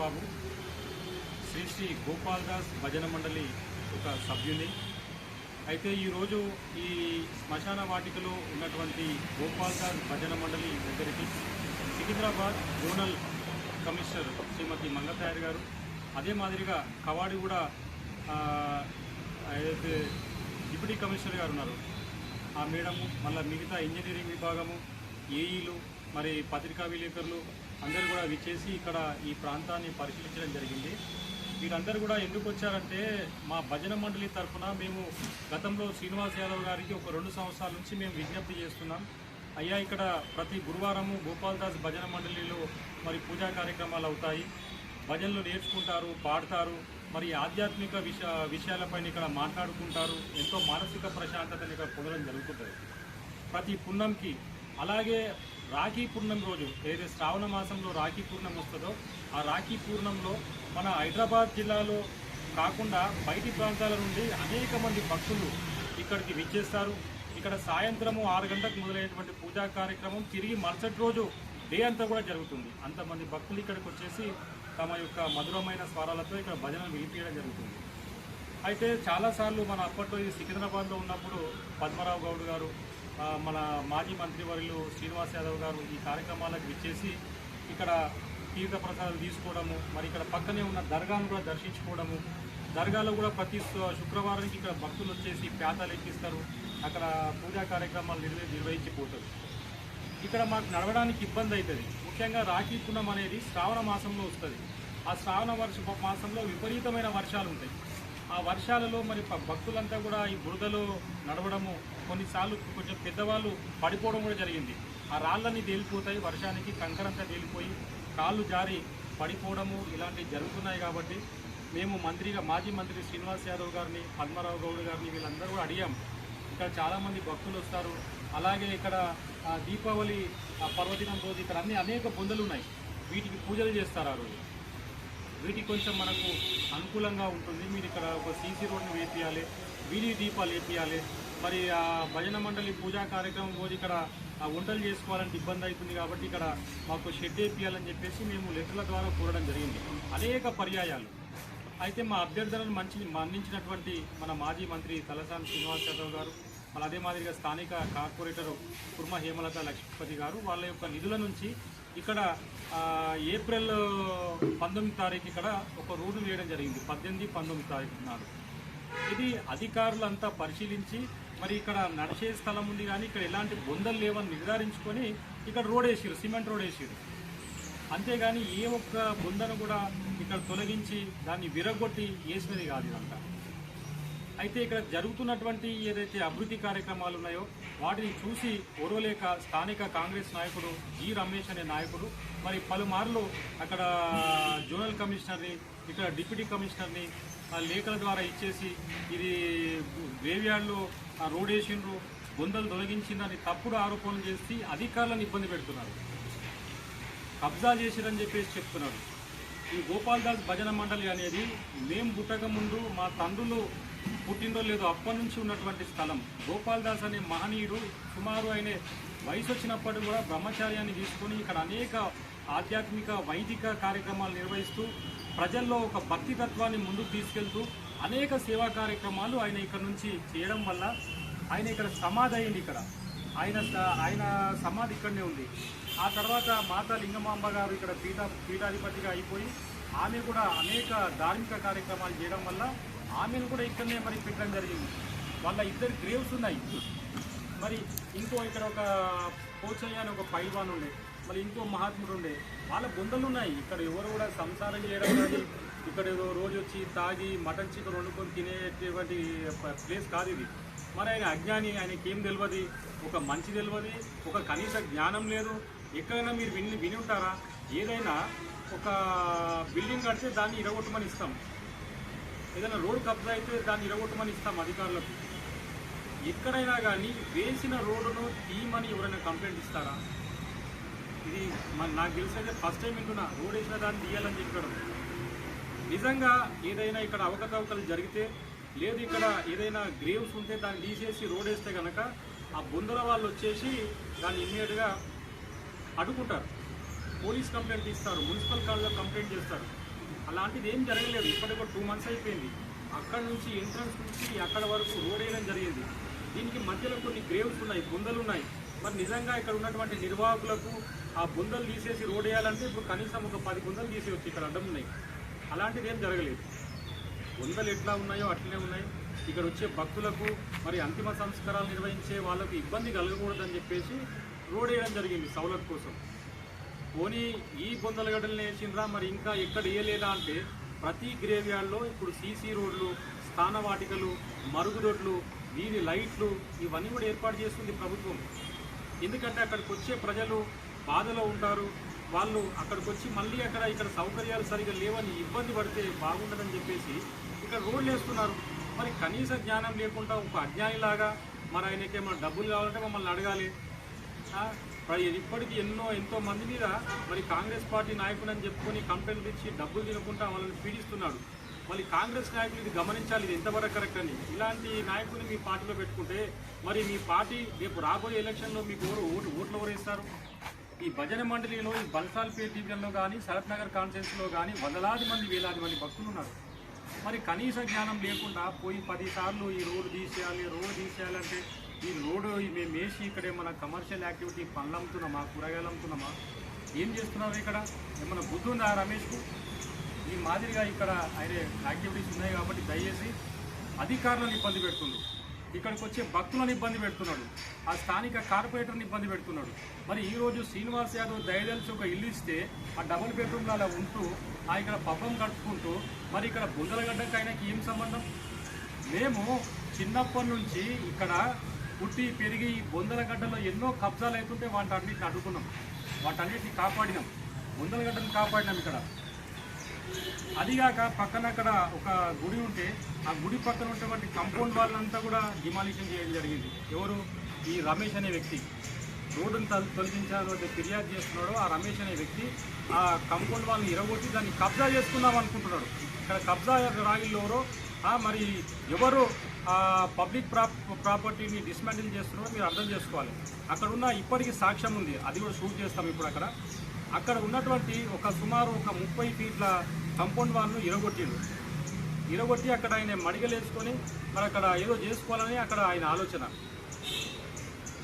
బాబు, శ్రీ శ్రీ గోపాల్ దాస్ భజన మండలి ఒక సభ్యుని. అయితే ఈరోజు ఈ శ్మశాన వాటికలో ఉన్నటువంటి గోపాల్ దాస్ భజన మండలి దగ్గరికి సికింద్రాబాద్ జోనల్ కమిషనర్ శ్రీమతి మంగతాయర్ గారు, అదే మాదిరిగా కవాడిగూడ ఏదైతే డిప్యూటీ కమిషనర్ గారు ఉన్నారు ఆ మేడము, మళ్ళీ మిగతా ఇంజనీరింగ్ విభాగము, ఏఈలు, మరి పత్రికా విలేకరులు అందరూ కూడా విచ్చేసి ఇక్కడ ఈ ప్రాంతాన్ని పరిశీలించడం జరిగింది. వీరందరూ కూడా ఎందుకు వచ్చారంటే, మా భజన మండలి తరఫున మేము గతంలో శ్రీనివాస్ యాదవ్ గారికి ఒక 2 సంవత్సరాల నుంచి మేము విజ్ఞప్తి చేస్తున్నాం. అయ్యా, ఇక్కడ ప్రతి గురువారము గోపాల్ దాస్ భజన మండలిలో మరి పూజా కార్యక్రమాలు అవుతాయి, భజనలు నేర్చుకుంటారు, పాడతారు, మరి ఆధ్యాత్మిక విషయాలపైన ఇక్కడ మాట్లాడుకుంటారు, ఎంతో మానసిక ప్రశాంతతని ఇక్కడ పొందడం జరుగుతుంటుంది ప్రతి పున్నంకి. అలాగే రాఖీ పూర్ణం రోజు, ఏదైతే శ్రావణ మాసంలో రాఖీ పూర్ణం వస్తుందో ఆ రాఖీ పూర్ణంలో మన హైదరాబాద్ జిల్లాలో కాకుండా బయటి ప్రాంతాల నుండి అనేక మంది భక్తులు ఇక్కడికి విచ్చేస్తారు. ఇక్కడ సాయంత్రము 6 గంటలకు మొదలైనటువంటి పూజా కార్యక్రమం తిరిగి మరుసటి రోజు డే అంతా కూడా జరుగుతుంది. అంతమంది భక్తులు ఇక్కడికి వచ్చేసి తమ యొక్క మధురమైన స్వరాలతో ఇక్కడ భజనలు వినిపించడం జరుగుతుంది. అయితే చాలాసార్లు మన అప్పట్లో ఇది సికింద్రాబాద్లో ఉన్నప్పుడు పద్మరావు గౌడ్ గారు, మన మాజీ మంత్రివర్యులు శ్రీనివాస్ యాదవ్ గారు ఈ కార్యక్రమాలకు విచ్చేసి ఇక్కడ తీర్థ ప్రసాదాలు తీసుకోవడము, మరి ఇక్కడ పక్కనే ఉన్న దర్గాను కూడా దర్శించుకోవడము, దర్గాలో కూడా ప్రతి శుక్రవారానికి ఇక్కడ భక్తులు వచ్చేసి ప్యాతాలు ఎక్కిస్తారు, అక్కడ పూజా కార్యక్రమాలు నిర్వహించిపోతారు. ఇక్కడ మాకు నడవడానికి ఇబ్బంది అవుతుంది. ముఖ్యంగా రాఖీ పూర్ణం అనేది శ్రావణ మాసంలో వస్తుంది. ఆ శ్రావణ మాసంలో విపరీతమైన వర్షాలు ఉంటాయి. ఆ వర్షాలలో మరి భక్తులంతా కూడా ఈ బురదలో నడవడము, కొన్నిసార్లు కొంచెం పెద్దవాళ్ళు పడిపోవడం కూడా జరిగింది. ఆ రాళ్ళన్నీ తేలిపోతాయి, వర్షానికి కంకరంతా తేలిపోయి కాళ్ళు జారి పడిపోవడము ఇలాంటివి జరుగుతున్నాయి. కాబట్టి మేము మాజీ మంత్రి శ్రీనివాస్ యాదవ్ గారిని, పద్మరావు గౌడ్ గారిని వీళ్ళందరూ కూడా అడిగాం. ఇక్కడ చాలామంది భక్తులు వస్తారు. అలాగే ఇక్కడ దీపావళి పర్వదినం రోజు ఇక్కడ అనేక బొందలు ఉన్నాయి, వీటికి పూజలు చేస్తారు. ఆ రోజు వీటికి కొంచెం మనకు అనుకూలంగా ఉంటుంది. మీరు ఇక్కడ ఒక సీసీ రోడ్ని వేపియాలి, వీధి దీపాలు వేపియాలి. మరి ఆ భజన మండలి పూజా కార్యక్రమం రోజు ఇక్కడ వంటలు చేసుకోవాలంటే ఇబ్బంది అవుతుంది. కాబట్టి ఇక్కడ మాకు షెడ్ వేపియాలని చెప్పేసి మేము లెటర్ల ద్వారా కోరడం జరిగింది అనేక పర్యాయాలు. అయితే మా అభ్యర్థనను మన్నించినటువంటి మన మాజీ మంత్రి తలసాని శ్రీనివాస్ యాదవ్ గారు, మళ్ళీ అదే మాదిరిగా స్థానిక కార్పొరేటర్ కుర్మ హేమలత లక్ష్మీపతి గారు వాళ్ళ యొక్క నిధుల నుంచి ఇక్కడ ఏప్రిల్ 19 తారీఖు ఇక్కడ ఒక రోడ్డు వేయడం జరిగింది. 18, 19 తారీఖు నాడు ఇది అధికారులంతా పరిశీలించి మరి ఇక్కడ నడిచే స్థలం ఉంది కానీ ఇక్కడ ఎలాంటి బొందలు లేవని నిర్ధారించుకొని ఇక్కడ రోడ్ వేసారు, సిమెంట్ రోడ్ వేసారు. అంతేగాని ఏ ఒక్క బొందను కూడా ఇక్కడ తొలగించి దాన్ని విరగొట్టి వేసినది కాదు ఇదంతా. అయితే ఇక్కడ జరుగుతున్నటువంటి ఏదైతే అభివృద్ధి కార్యక్రమాలు ఉన్నాయో వాటిని చూసి ఓర్వలేక స్థానిక కాంగ్రెస్ నాయకుడు జి రమేష్ అనే నాయకుడు మరి పలుమార్లు అక్కడ జోనల్ కమిషనర్ని, ఇక్కడ డిప్యూటీ కమిషనర్ని లేఖల ద్వారా ఇచ్చేసి ఇది గ్రేవ్యార్డ్లో రోడ్ వేసిండ్రు, బొందలు తొలగించిందని తప్పుడు ఆరోపణలు చేసి అధికారులను ఇబ్బంది పెడుతున్నారు, కబ్జా చేసిరని చెప్పేసి చెప్తున్నారు. ఈ గోపాల్ దాస్ భజన మండలి అనేది మేము పుట్టక ముందు మా తండ్రులు పుట్టినరో లేదో అప్పటి నుంచి ఉన్నటువంటి స్థలం. గోపాల్ దాస్ అనే మహనీయుడు సుమారు ఆయన వయసు వచ్చినప్పటికీ కూడా బ్రహ్మచార్యాన్ని తీసుకొని ఇక్కడ అనేక ఆధ్యాత్మిక వైదిక కార్యక్రమాలు నిర్వహిస్తూ ప్రజల్లో ఒక భక్తి తత్వాన్ని ముందుకు తీసుకెళ్తూ అనేక సేవా కార్యక్రమాలు ఆయన ఇక్కడ నుంచి చేయడం వల్ల ఆయన ఇక్కడ సమాధి అయింది. ఇక్కడ ఆయన సమాధి ఇక్కడనే ఉంది. ఆ తర్వాత మాతా లింగమాంబ గారు ఇక్కడ పీఠాధిపతిగా అయిపోయి ఆమె కూడా అనేక ధార్మిక కార్యక్రమాలు చేయడం వల్ల ఆమెను కూడా ఇక్కడనే మరి పెట్టడం జరిగింది. వాళ్ళ 2 గ్రేవ్స్ ఉన్నాయి. మరి ఇంకో ఇక్కడ ఒక పోచయ్య అని ఒక పైల్వాన్ ఉండే, మరి ఇంకో మహాత్ముడు ఉండే, వాళ్ళ బొందలు ఉన్నాయి. ఇక్కడ ఎవరు కూడా సంసారం చేయడం కానీ ఇక్కడ రోజు వచ్చి తాగి మటన్ చికెన్ వండుకొని తినేటువంటి ప్లేస్ కాదు ఇది. మరి ఆయన అజ్ఞాని, ఆయనకి ఏం తెలియదు, ఒక మంచి తెలియదు, ఒక కనీస జ్ఞానం లేదు. ఎక్కడైనా మీరు విని ఉంటారా? ఏదైనా ఒక బిల్డింగ్ కడితే దాన్ని ఇరగొట్టమని ఇస్తాం, ఏదైనా రోడ్ కబ్జా అయితే దాన్ని ఇరగొట్టమని ఇస్తాం అధికారులకు. ఎక్కడైనా కానీ వేసిన రోడ్డును తీయమని ఎవరైనా కంప్లైంట్ ఇస్తారా? ఇది నాకు తెలిసైతే ఫస్ట్ టైం వింటున్నా, రోడ్ వేసిన దాన్ని తీయాలని చెప్పడం. నిజంగా ఏదైనా ఇక్కడ అవకతవకలు జరిగితే, లేదు ఇక్కడ ఏదైనా గ్రేవ్స్ ఉంటే దాన్ని తీసేసి రోడ్ వేస్తే కనుక ఆ బొందల వాళ్ళు వచ్చేసి దాన్ని ఇమ్మీడియట్గా అడ్డుకుంటారు, పోలీస్ కంప్లైంట్ ఇస్తారు, మున్సిపల్ కాల్లో కంప్లైంట్ చేస్తారు. అలాంటిది ఏం జరగలేదు. ఇప్పటికి ఒక 2 months అయిపోయింది. అక్కడ నుంచి ఎంట్రన్స్ నుంచి అక్కడ వరకు రోడ్ వేయడం జరిగింది. దీనికి మధ్యలో కొన్ని గ్రేవ్స్ ఉన్నాయి, బుందలు ఉన్నాయి. మరి నిజంగా ఇక్కడ ఉన్నటువంటి నిర్వాహకులకు ఆ బుందలు తీసేసి రోడ్ వేయాలంటే ఇప్పుడు కనీసం ఒక 10 బుందలు తీసేయచ్చు. ఇక్కడ అడ్డం ఉన్నాయి. అలాంటిది ఏం జరగలేదు. బుందలు ఎట్లా ఉన్నాయో అట్లనే ఉన్నాయి. ఇక్కడ వచ్చే భక్తులకు మరి అంతిమ సంస్కారాలు నిర్వహించే వాళ్ళకు ఇబ్బంది కలగకూడదని చెప్పేసి రోడ్ వేయడం జరిగింది సౌలత్ కోసం. పోనీ ఈ బొందలగడ్డలు వేసిండ్రా, మరి ఇంకా ఎక్కడ వేయలేదా అంటే ప్రతి గ్రేవ్ యార్డ్లో ఇప్పుడు సీసీ రోడ్లు, స్థాన వాటికలు, మరుగుదొడ్లు, వీధి లైట్లు ఇవన్నీ కూడా ఏర్పాటు చేస్తుంది ప్రభుత్వం. ఎందుకంటే అక్కడికి వచ్చే ప్రజలు బాధలో ఉంటారు. వాళ్ళు అక్కడికి వచ్చి మళ్ళీ ఇక్కడ సౌకర్యాలు సరిగా లేవని ఇబ్బంది పడితే బాగుంటుందని చెప్పేసి ఇక్కడ రోడ్లు వేస్తున్నారు. మరి కనీస జ్ఞానం లేకుండా ఒక అజ్ఞానిలాగా మరి ఆయనకి ఏమైనా డబ్బులు కావాలంటే మమ్మల్ని అడగాలి. ఇప్పటికీ ఎంతో మంది మీద మరి కాంగ్రెస్ పార్టీ నాయకులని చెప్పుకొని కంప్లైంట్లు ఇచ్చి డబ్బులు తినకుండా వాళ్ళని పీడిస్తున్నాడు. మళ్ళీ కాంగ్రెస్ నాయకులు ఇది గమనించాలి, ఇది ఎంతవరకు కరెక్ట్ అని. ఇలాంటి నాయకులు మీ పార్టీలో పెట్టుకుంటే మరి మీ పార్టీ రేపు రాబోయే ఎలక్షన్లో మీకు ఓట్లు ఎవరు వేస్తారు? ఈ భజన మండలిలో, ఈ బల్సాల్పేట్ డివిజన్లో కానీ, శరత్ నగర్ కాన్స్టిట్యున్సీలో కానీ వేలాది మంది భక్తులు ఉన్నారు. మరి కనీస జ్ఞానం లేకుండా పోయి 10 సార్లు ఈ రోడ్డు తీసేయాలంటే ఈ రోడ్డు మేము వేసి ఇక్కడ ఏమైనా కమర్షియల్ యాక్టివిటీ పనులు అమ్ముతున్నామా, కూరగాయలు అమ్ముతున్నామా, ఏం చేస్తున్నారు? ఇక్కడ ఏమైనా బుద్ధి ఉందా రమేష్కు? ఈ మాదిరిగా ఇక్కడ ఆయన యాక్టివిటీస్ ఉన్నాయి కాబట్టి దయచేసి అధికారులను ఇబ్బంది పెడుతుంది, ఇక్కడికి వచ్చే భక్తులను ఇబ్బంది పెడుతున్నాడు, ఆ స్థానిక కార్పొరేటర్ని ఇబ్బంది పెడుతున్నాడు. మరి ఈరోజు శ్రీనివాస్ యాదవ్ దయదలిచి ఒక ఇల్లు ఇస్తే ఆ డబుల్ బెడ్రూమ్లో అలా ఉంటూ ఇక్కడ పబ్బం గడుపుకుంటూ మరి ఇక్కడ బుందలగడ్డకి ఆయనకి ఏం సంబంధం? మేము చిన్నప్పటి నుంచి ఇక్కడ పుట్టి పెరిగి ఈ బొందలగడ్డలో ఎన్నో కబ్జాలు అవుతుంటే వాటన్నిటిని అడ్డుకున్నాం, వాటన్నిటిని కాపాడినాం, బొందలగడ్డను కాపాడినాం. ఇక్కడ అదిగాక పక్కన అక్కడ ఒక గుడి ఉంటే ఆ గుడి పక్కన ఉన్నటువంటి కంపౌండ్ వాళ్ళంతా కూడా డిమాలిషన్ చేయడం జరిగింది. ఎవరు? ఈ రమేష్ అనే వ్యక్తి రోడ్డును తొలగించాలని ఫిర్యాదు చేస్తున్నాడు. ఆ రమేష్ అనే వ్యక్తి ఆ కంపౌండ్ వాళ్ళని ఇరగొట్టి దాన్ని కబ్జా చేసుకుందాం అనుకుంటున్నాడు. ఇక్కడ కబ్జా రాయిల్లో మరి ఎవరు పబ్లిక్ ప్రాపర్టీని డిస్మాంటిల్ చేస్తున్నారో మీరు అర్థం చేసుకోవాలి. అక్కడ ఉన్న ఇప్పటికీ సాక్ష్యం ఉంది, అది కూడా షూట్ చేస్తాం ఇప్పుడు. అక్కడ ఉన్నటువంటి సుమారు ఒక 30 ఫీట్ల కంపౌండ్ వాళ్ళను ఇరగొట్టి అక్కడ ఆయన మడిగలేసుకొని మరి అక్కడ ఏదో చేసుకోవాలని అక్కడ ఆయన ఆలోచన.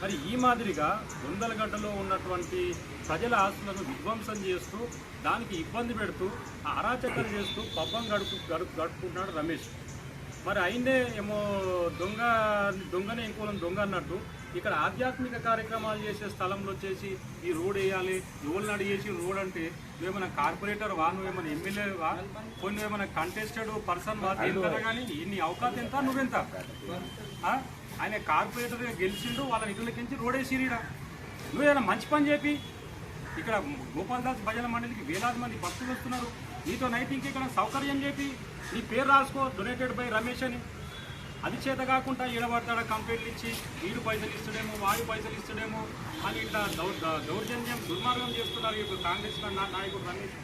మరి ఈ మాదిరిగా బొందలగడ్డలో ఉన్నటువంటి ప్రజల ఆస్తులను విధ్వంసం చేస్తూ దానికి ఇబ్బంది పెడుతూ అరాచకాలు చేస్తూ పబ్బం గడుపుకుంటున్నాడు రమేష్. మరి ఆయనే ఏమో దొంగనే ఇంకోళ్ళని దొంగ అన్నట్టు ఇక్కడ ఆధ్యాత్మిక కార్యక్రమాలు చేసే స్థలంలో వచ్చేసి ఈ రోడ్ వేయాలి, ఎవరిని అడిగేసి రోడ్ అంటే నువ్వేమైనా కార్పొరేటర్ వా, నువ్వేమైనా ఎమ్మెల్యే వా, కొన్ని ఏమైనా కంటెస్టెడ్ పర్సన్ వా, ఎంత కానీ నీ అవకాశం ఎంత, నువ్వెంత? ఆయన కార్పొరేటర్గా గెలిచిండు, వాళ్ళ నిధులకించి రోడ్ వేసిరీడా. నువ్వేమైనా మంచి పని చెప్పి ఇక్కడ గోపాల్దాస్ భజన మండలికి వేలాది మంది భక్తులు వస్తున్నారు, నీతో నైతింగ్ ఇక్కడ సౌకర్యం చెప్పి నీ పేరు రాసుకో డొనేటెడ్ బై రమేష్ అని. అది చేత కాకుండా ఈడబడతాడ కంప్లైంట్లు ఇచ్చి వీడు పైసలు ఇస్తాడేమో వాడు పైసలు ఇస్తాడేమో అని ఇట్లా దౌర్జన్యం దుర్మార్గం చేస్తున్నారు ఇప్పుడు కాంగ్రెస్ నాయకుడు రమేష్.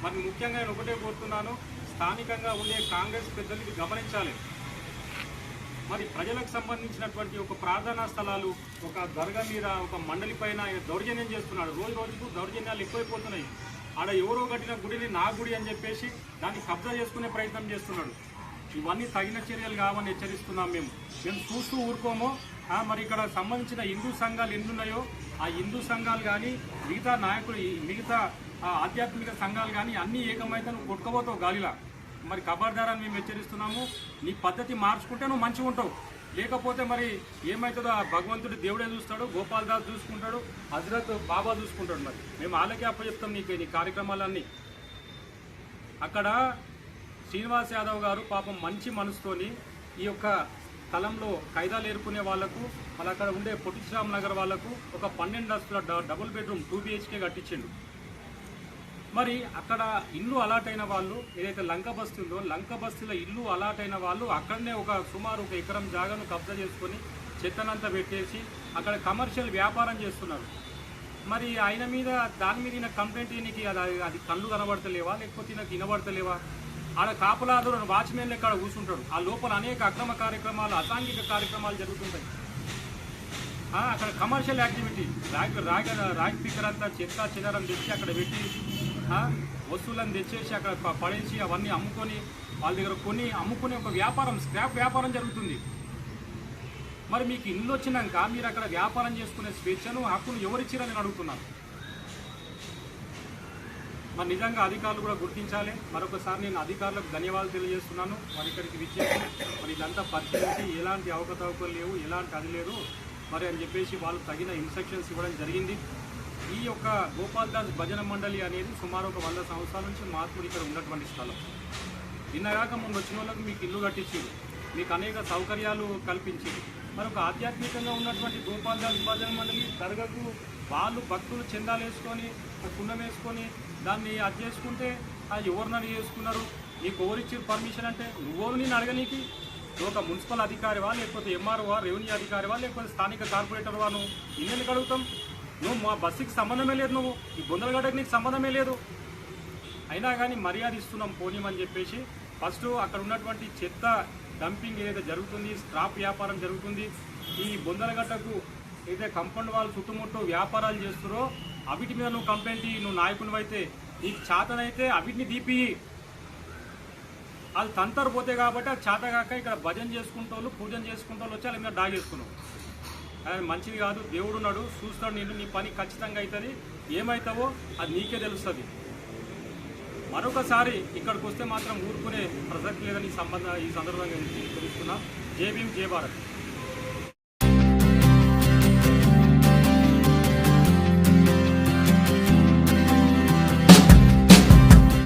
మరి ముఖ్యంగా నేను ఒకటే కోరుతున్నాను, స్థానికంగా ఉండే కాంగ్రెస్ పెద్దలకి గమనించాలి. మరి ప్రజలకు సంబంధించినటువంటి ఒక ప్రార్థనా స్థలాలు, ఒక దర్గా మీద ఒక మండలి పైన దౌర్జన్యం చేస్తున్నాడు. రోజుకు దౌర్జన్యాలు ఎక్కువైపోతున్నాయి. ఆడ ఎవరో కట్టిన గుడిని నా గుడి అని చెప్పేసి దాన్ని కబ్జా చేసుకునే ప్రయత్నం చేస్తున్నాడు. ఇవన్నీ తగిన చర్యలు కావని హెచ్చరిస్తున్నాం. మేము చూస్తూ ఊరుకోమో. మరి ఇక్కడ సంబంధించిన హిందూ సంఘాలు ఎన్నున్నాయో ఆ హిందూ సంఘాలు కానీ మిగతా నాయకులు మిగతా ఆధ్యాత్మిక సంఘాలు కానీ అన్నీ ఏకమైతే నువ్వు కొట్టుకోబోతావు గాలిలా. మరి ఖబర్దారాన్ని మేము హెచ్చరిస్తున్నాము. నీ పద్ధతి మార్చుకుంటే నువ్వు మంచిగా ఉంటావు, లేకపోతే మరి ఏమవుతుందో ఆ భగవంతుడు దేవుడే చూస్తాడు, గోపాల్దాస్ చూసుకుంటాడు, హజరత్ బాబా చూసుకుంటాడు. మరి మేము వాళ్ళకే అప్పచెప్తాం నీ కార్యక్రమాలన్నీ. అక్కడ శ్రీనివాస్ యాదవ్ గారు పాపం మంచి మనసుతోని ఈ యొక్క స్థలంలో ఖైదాలు ఏరుకునే వాళ్లకు, మళ్ళీ అక్కడ ఉండే పొట్టిశ్రామ్ నగర్ వాళ్లకు ఒక 12 అంతస్తుల డబుల్ బెడ్రూమ్ 2 BHK కట్టించిండు. మరి అక్కడ ఇల్లు అలాట్ అయిన వాళ్ళు, ఏదైతే లంక బస్తీ ఉందో లంక బస్తీలో ఇల్లు అలాట్ అయిన వాళ్ళు అక్కడనే సుమారు 1 ఎకరం జాగాను కబ్జా చేసుకొని చెత్తనంతా పెట్టేసి అక్కడ కమర్షియల్ వ్యాపారం చేస్తున్నారు. మరి ఆయన మీద దాని మీద ఈయన కంప్లైంట్ ఈయనకి అది కళ్ళు కనబడతలేవా, లేకపోతే ఈయనకి వినబడతలేవా? ఆడ కాపలాదు వాచ్మెన్లు ఇక్కడ కూర్చుంటాడు. ఆ లోపల అనేక అక్రమ కార్యక్రమాలు, అసాంఘిక కార్యక్రమాలు జరుగుతుంటాయి. అక్కడ కమర్షియల్ యాక్టివిటీ, రాగ్ పిక్కర్ అంతా చెత్త చిన్నరం తెచ్చి అక్కడ పెట్టి వస్తువులను తెచ్చేసి అక్కడ పడేసి అవన్నీ అమ్ముకొని వాళ్ళ దగ్గర కొన్ని అమ్ముకునే ఒక వ్యాపారం, స్క్రాప్ వ్యాపారం జరుగుతుంది. మరి మీకు ఇల్లు వచ్చినాక మీరు అక్కడ వ్యాపారం చేసుకునే స్వేచ్ఛను, హక్కును ఎవరిచ్చిరని నేను అడుగుతున్నాను. మరి నిజంగా అధికారులు కూడా గుర్తించాలి. మరొకసారి నేను అధికారులకు ధన్యవాదాలు తెలియజేస్తున్నాను. మరి ఇక్కడికి విచ్చేసి మరి ఇదంతా పరిశీలించి ఎలాంటి అవకతవకలు లేవు, ఎలాంటి అది లేదు మరి అని చెప్పేసి వాళ్ళు తగిన ఇన్స్ట్రక్షన్స్ ఇవ్వడం జరిగింది. ఈ యొక్క గోపాల్దాస్ భజన మండలి అనేది సుమారు ఒక 100 సంవత్సరాల నుంచి మహాత్ముడు ఇక్కడ ఉన్నటువంటి స్థలం. నిన్నగాక ముందు వచ్చిన వాళ్ళకు మీకు ఇల్లు కట్టించారు, మీకు అనేక సౌకర్యాలు కల్పించారు. మరి ఒక ఆధ్యాత్మికంగా ఉన్నటువంటి గోపాల్దాస్ భజన మండలి దర్గాకు వాళ్ళు భక్తులు చందాలు వేసుకొని కుండం వేసుకొని దాన్ని అది చేసుకుంటే అది ఎవరినని చేసుకున్నారు, నీకు ఎవరిచ్చారు పర్మిషన్ అంటే నువ్వు నేను అడగనీకి ఒక మున్సిపల్ అధికారివా, లేకపోతే ఎంఆర్ఓ, రెవెన్యూ అధికారివా, లేకపోతే స్థానిక కార్పొరేటర్ వా, నువ్వు ఇన్నెందుకు అడుగుతాం? నువ్వు మా బస్సుకి సంబంధమే లేదు, నువ్వు ఈ బొందలగడ్డకి నీకు సంబంధమే లేదు. అయినా కానీ మర్యాద ఇస్తున్నాం పోనీమని చెప్పేసి ఫస్ట్ అక్కడ ఉన్నటువంటి చెత్త డంపింగ్ ఏదైతే జరుగుతుంది, స్క్రాప్ వ్యాపారం జరుగుతుంది, ఈ బొందలగడ్డకు ఏదైతే కంపౌండ్ వాళ్ళు చుట్టుముట్టు వ్యాపారాలు చేస్తున్నారో అవిటి మీద నువ్వు కంప్లైంట్ ఇయ్యి. నువ్వు నాయకునివైతే నీకు చేతనైతే అవిటిని దీపి. వాళ్ళు తంతరు పోతే కాబట్టి అది చేతగాక ఇక్కడ భజన చేసుకుంటోళ్ళు, పూజన చేసుకుంటోళ్ళు వచ్చి వాళ్ళ మీద డాగేసుకున్నావు. అది మంచిది కాదు. దేవుడు ఉన్నాడు, చూస్తాడు నిన్ను, నీ పని ఖచ్చితంగా అవుతుంది. ఏమవుతావో అది నీకే తెలుస్తుంది. మరొకసారి ఇక్కడికి వస్తే మాత్రం ఊరుకునే ప్రసక్తి లేదని ఈ సందర్భంగా తెలుస్తున్నా. జై భీమ్, జై భారత్.